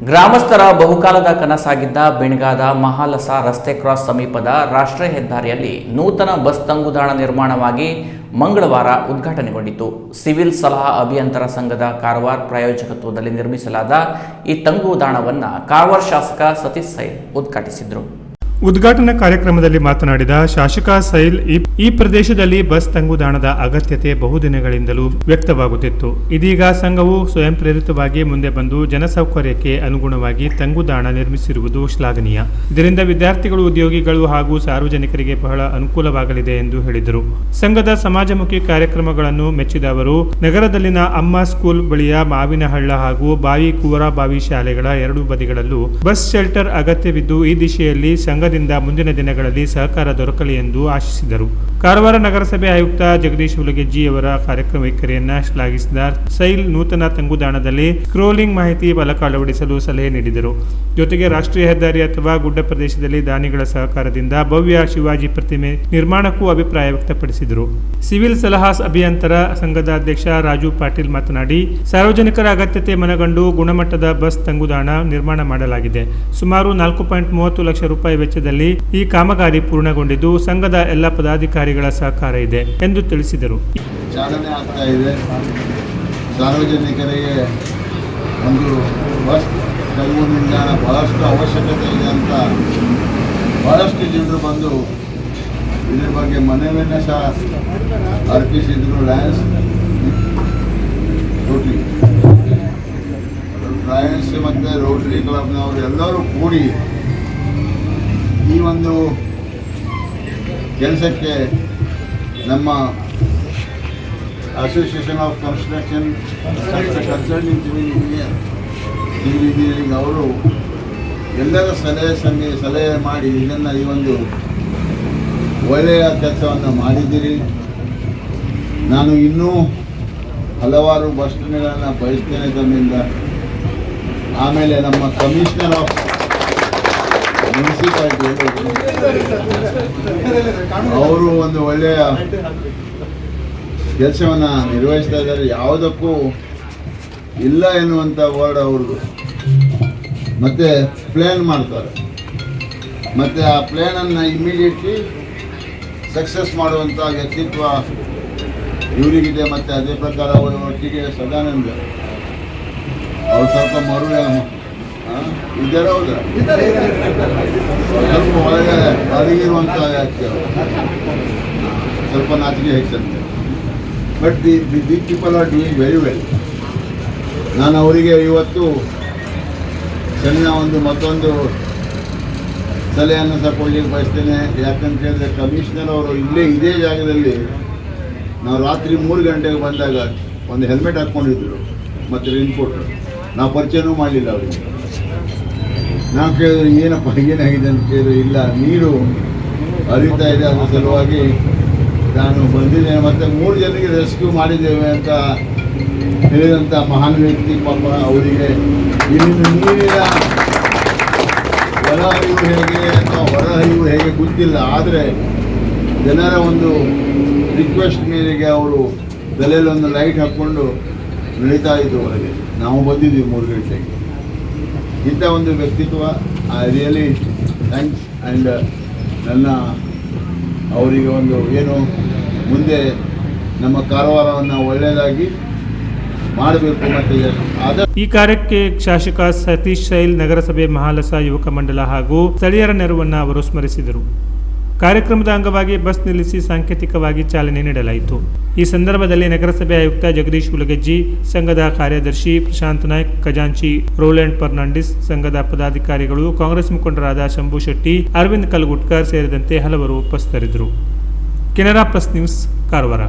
ಗ್ರಾಮಸ್ಥರ ಬಹುಕಾಲದ ಕನಸಾಗಿದ್ದ ಬೆಣಗಾದ ಮಹಾಲಸ ರಸ್ತೆ ಕ್ರಾಸ್ ಸಮೀಪದ ರಾಷ್ಟ್ರೀಯ ಹೆದ್ದಾರಿಯಲ್ಲಿ ನೂತನ ಬಸ್ ತಂಗುದಾಣ ನಿರ್ಮಾಣವಾಗಿ ಮಂಗಳವಾರ ಉದ್ಘಾಟನೆಗೊಂಡಿತು. ಸಿವಿಲ್ ಸಲಹಾ ಅಭಿಯಂತರ ಸಂಘದ ಕಾರವಾರ ಪ್ರಾಯೋಜಕತ್ವದಲ್ಲಿ ನಿರ್ಮಿಸಲಾದ ಈ ತಂಗುದಾಣವನ್ನು ಕಾರವಾರ ಶಾಸಕ ಸತೀಶ್ ಸೈಲ್ ಉದ್ಘಾಟಿಸಿದರು. ಉದ್ಘಾಟನಾ ಕಾರ್ಯಕ್ರಮದಲ್ಲಿ ಮಾತನಾಡಿದ ಶಾಸಕ ಸೈಲ್, ಈ ಪ್ರದೇಶದಲ್ಲಿ ಬಸ್ ತಂಗುದಾಣದ ಅಗತ್ಯತೆ ಬಹುದಿನಗಳಿಂದಲೂ ವ್ಯಕ್ತವಾಗುತ್ತಿತ್ತು. ಇದೀಗ ಸಂಘವು ಸ್ವಯಂ ಪ್ರೇರಿತವಾಗಿ ಮುಂದೆ ಬಂದು ಜನಸೌಕರ್ಯಕ್ಕೆ ಅನುಗುಣವಾಗಿ ತಂಗುದಾಣ ನಿರ್ಮಿಸಿರುವುದು ಶ್ಲಾಘನೀಯ. ಇದರಿಂದ ವಿದ್ಯಾರ್ಥಿಗಳು, ಉದ್ಯೋಗಿಗಳು ಹಾಗೂ ಸಾರ್ವಜನಿಕರಿಗೆ ಬಹಳ ಅನುಕೂಲವಾಗಲಿದೆ ಎಂದು ಹೇಳಿದರು. ಸಂಘದ ಸಮಾಜಮುಖಿ ಕಾರ್ಯಕ್ರಮಗಳನ್ನು ಮೆಚ್ಚಿದ ಅವರು, ನಗರದಲ್ಲಿನ ಅಮ್ಮ ಸ್ಕೂಲ್ ಬಳಿಯ ಮಾವಿನಹಳ್ಳ ಹಾಗೂ ಬಾವಿ ಕೂವರಬಾವಿ ಶಾಲೆಗಳ ಎರಡೂ ಬದಿಗಳಲ್ಲೂ ಬಸ್ ಶೆಲ್ಟರ್ ಅಗತ್ಯವಿದ್ದು, ಈ ದಿಶೆಯಲ್ಲಿ ಸಂಘ ಮುಂದಿನ ದಿನಗಳಲ್ಲಿ ಸಹಕಾರ ದೊರಕಲಿ ಎಂದು ಆಶಿಸಿದರು. ಕಾರವಾರ ನಗರಸಭೆ ಆಯುಕ್ತ ಜಗದೀಶ್ ಹುಲಗೆಜ್ಜಿ ಅವರ ಕಾರ್ಯಕ್ರಮ ವೈಖರಿಯನ್ನ ಶ್ಲಾಘಿಸಿದ ಸೈಲ್, ನೂತನ ತಂಗುದಾಣದಲ್ಲಿ ಸ್ಕ್ರೋಲಿಂಗ್ ಮಾಹಿತಿ ಫಲಕ ಅಳವಡಿಸಲು ಸಲಹೆ ನೀಡಿದರು. ಜೊತೆಗೆ ರಾಷ್ಟ್ರೀಯ ಹೆದ್ದಾರಿ ಅಥವಾ ಗುಡ್ಡ ಪ್ರದೇಶದಲ್ಲಿ ದಾನಿಗಳ ಸಹಕಾರದಿಂದ ಭವ್ಯ ಶಿವಾಜಿ ಪ್ರತಿಮೆ ನಿರ್ಮಾಣಕ್ಕೂ ಅಭಿಪ್ರಾಯ ವ್ಯಕ್ತಪಡಿಸಿದರು. ಸಿವಿಲ್ ಸಲಹಾ ಅಭಿಯಂತರ ಸಂಘದ ಅಧ್ಯಕ್ಷ ರಾಜು ಪಾಟೀಲ್ ಮಾತನಾಡಿ, ಸಾರ್ವಜನಿಕರ ಅಗತ್ಯತೆ ಮನಗಂಡು ಗುಣಮಟ್ಟದ ಬಸ್ ತಂಗುದಾಣ ನಿರ್ಮಾಣ ಮಾಡಲಾಗಿದೆ. ಸುಮಾರು 4.30 ಲಕ್ಷ ರೂಪಾಯಿ ವೆಚ್ಚದಲ್ಲಿ ಈ ಕಾಮಗಾರಿ ಪೂರ್ಣಗೊಂಡಿದ್ದು, ಸಂಘದ ಎಲ್ಲ ಪದಾಧಿಕಾರಿಗಳ ಸಹಕಾರ ಇದೆ ಎಂದು ತಿಳಿಸಿದರು. ಚಾಲನೆ ಆಗ್ತಾ ಇದೆ. ಸಾರ್ವಜನಿಕರಿಗೆ ಒಂದು ಬಸ್ ತಂಗು ನಿಲ್ದಾಣ ಬಹಳಷ್ಟು ಅವಶ್ಯಕತೆ ಇದೆ ಅಂತ ಬಹಳಷ್ಟು ಜನರು ಬಂದು ಇದ್ರ ಬಗ್ಗೆ ಮನವಿಯನ್ನು ಸಹ ಅರ್ಪಿಸಿದ್ರು. ಲಯನ್ಸ್ ಮತ್ತು ರೋಟರಿ ಕ್ಲಬ್ನವರು ಎಲ್ಲರೂ ಕೂಡಿ ಈ ಒಂದು ಕೆಲಸಕ್ಕೆ ನಮ್ಮ association of construction consulting civil engineering ಅವರು ಎಲ್ಲರ ಸಲಹೆ ಮಾಡಿ ಇದನ್ನು ಈ ಒಂದು ಒಳ್ಳೆಯ ಕೆಲಸವನ್ನು ಮಾಡಿದ್ದೀರಿ. ನಾನು ಇನ್ನೂ ಹಲವಾರು ಬಸ್ ಸ್ಟ್ಯಾಂಡ್ಗಳನ್ನು ಬಯಸ್ತೇನೆ ತಮ್ಮಿಂದ. ಆಮೇಲೆ ನಮ್ಮ ಕಮಿಷನರ್ ಆಫ್ ಮುನ್ಸಿಪಾಲಿಟಿ ಅವರು ಒಂದು ಒಳ್ಳೆಯ ಕೆಲಸವನ್ನು ನಿರ್ವಹಿಸ್ತಾ ಇದ್ದಾರೆ. ಯಾವುದಕ್ಕೂ ಇಲ್ಲ ಎನ್ನುವಂಥ ವರ್ಡ್ ಅವ್ರದ್ದು. ಮತ್ತು ಪ್ಲ್ಯಾನ್ ಮಾಡ್ತಾರೆ, ಮತ್ತು ಆ ಪ್ಲ್ಯಾನನ್ನು ಇಮ್ಮಿಡಿಯೇಟ್ಲಿ ಸಕ್ಸಸ್ ಮಾಡುವಂಥ ವ್ಯಕ್ತಿತ್ವ ಇವರಿಗಿದೆ. ಮತ್ತು ಅದೇ ಪ್ರಕಾರ ಅವರ ಒಟ್ಟಿಗೆ ಸದಾನಂದ ಅವ್ರು ಸ್ವಲ್ಪ ಇದ್ದಾರೆ. ಹೌದಾ? ಸ್ವಲ್ಪ ಒಳಗೆ ಅಡಗಿರುವಂಥ ಸ್ವಲ್ಪ ನಾಚಿಕೆ ಹೆಚ್ಚಂತೆ. But the big people are doing very well. ನಾನು ಅವರಿಗೆ ಇವತ್ತು ಸಣ್ಣ ಮತ್ತೊಂದು ಸಲಹೆಯನ್ನು ಸಹ ಕೊಡ್ಲಿಕ್ಕೆ ಬಯಸ್ತೇನೆ. ಯಾಕಂತ ಹೇಳಿದ್ರೆ ಕಮಿಷನರ್ ಅವರು ಇದೇ ಜಾಗದಲ್ಲಿ ನಾವು ರಾತ್ರಿ 3 ಗಂಟೆಗೆ ಬಂದಾಗ ಒಂದು ಹೆಲ್ಮೆಟ್ ಹಾಕ್ಕೊಂಡಿದ್ರು ಮತ್ತು ರೇನ್ಕೋಟ್. ನಾವು ಪರಿಚಯನೂ ಮಾಡಲಿಲ್ಲ ಅವರಿಗೆ. ನಾವು ಕೇಳಿದ್ರೆ ಏನಪ್ಪ ಏನಾಗಿದೆ ಅಂತ ಕೇಳಿದ್ರೆ, ಇಲ್ಲ ನೀರು ಹರಿತಾ ಇದೆ, ಅದರ ಸಲುವಾಗಿ ನಾನು ಬಂದಿದ್ದೇನೆ. ಮತ್ತು 3 ಜನರಿಗೆ ರೆಸ್ಕ್ಯೂ ಮಾಡಿದ್ದೇವೆ ಅಂತ ಹೇಳಿದಂಥ ಮಹಾನ್ ವ್ಯಕ್ತಿ. ಪಾಪ ಅವರಿಗೆ ಇಲ್ಲಿನ ನೀರಿನ ಒಳಹರಿವು ಹೇಗೆ ಅಥವಾ ಹೊರಹರಿವು ಹೇಗೆ ಗೊತ್ತಿಲ್ಲ. ಆದರೆ ಜನರ ಒಂದು ರಿಕ್ವೆಸ್ಟ್ ಮೇರೆಗೆ ಅವರು ತಲೆಯಲ್ಲಿ ಒಂದು ಲೈಟ್ ಹಾಕ್ಕೊಂಡು ನಡೀತಾ ಇದ್ದು ಹೊರಗೆ. ನಾವು ಬಂದಿದ್ದೀವಿ 3 ಗಂಟೆಗೆ. ಇಂಥ ಒಂದು ವ್ಯಕ್ತಿತ್ವ, ಐ ರಿಯಲಿ ಥ್ಯಾಂಕ್ಸ್. ಆ್ಯಂಡ್ ನನ್ನ ಅವರಿಗೆ ಒಂದು ಏನು ಮುಂದೆ ನಮ್ಮ ಕಾರವಾರವನ್ನು ಒಳ್ಳೆಯದಾಗಿ ಮಾಡಬೇಕು. ಮತ್ತು ಈ ಕಾರ್ಯಕ್ಕೆ ಶಾಸಕ ಸತೀಶ್ ಸೈಲ್, ನಗರಸಭೆ ಮಹಾಲಸ ಯುವಕ ಮಂಡಲ ಹಾಗೂ ಸ್ಥಳೀಯರ ನೆರವನ್ನು ಅವರು ಸ್ಮರಿಸಿದರು. ಕಾರ್ಯಕ್ರಮದ ಅಂಗವಾಗಿ ಬಸ್ ನಿಲ್ಲಿಸಿ ಸಾಂಕೇತಿಕವಾಗಿ ಚಾಲನೆ ನೀಡಲಾಯಿತು. ಈ ಸಂದರ್ಭದಲ್ಲಿ ನಗರಸಭೆ ಆಯುಕ್ತ ಜಗದೀಶ್ ಹುಲಗೆಜ್ಜಿ, ಸಂಘದ ಕಾರ್ಯದರ್ಶಿ ಪ್ರಶಾಂತ್ ನಾಯ್ಕ್, ಖಜಾಂಚಿ ರೋಲ್ಯಾಂಡ್ ಫರ್ನಾಂಡಿಸ್, ಸಂಘದ ಪದಾಧಿಕಾರಿಗಳು, ಕಾಂಗ್ರೆಸ್ ಮುಖಂಡರಾದ ಶಂಭು ಶೆಟ್ಟಿ, ಅರವಿಂದ್ ಕಲ್ಗುಟ್ಕರ್ ಸೇರಿದಂತೆ ಹಲವರು ಉಪಸ್ಥಿತರಿದ್ದರು. Canara plus news, Karwar.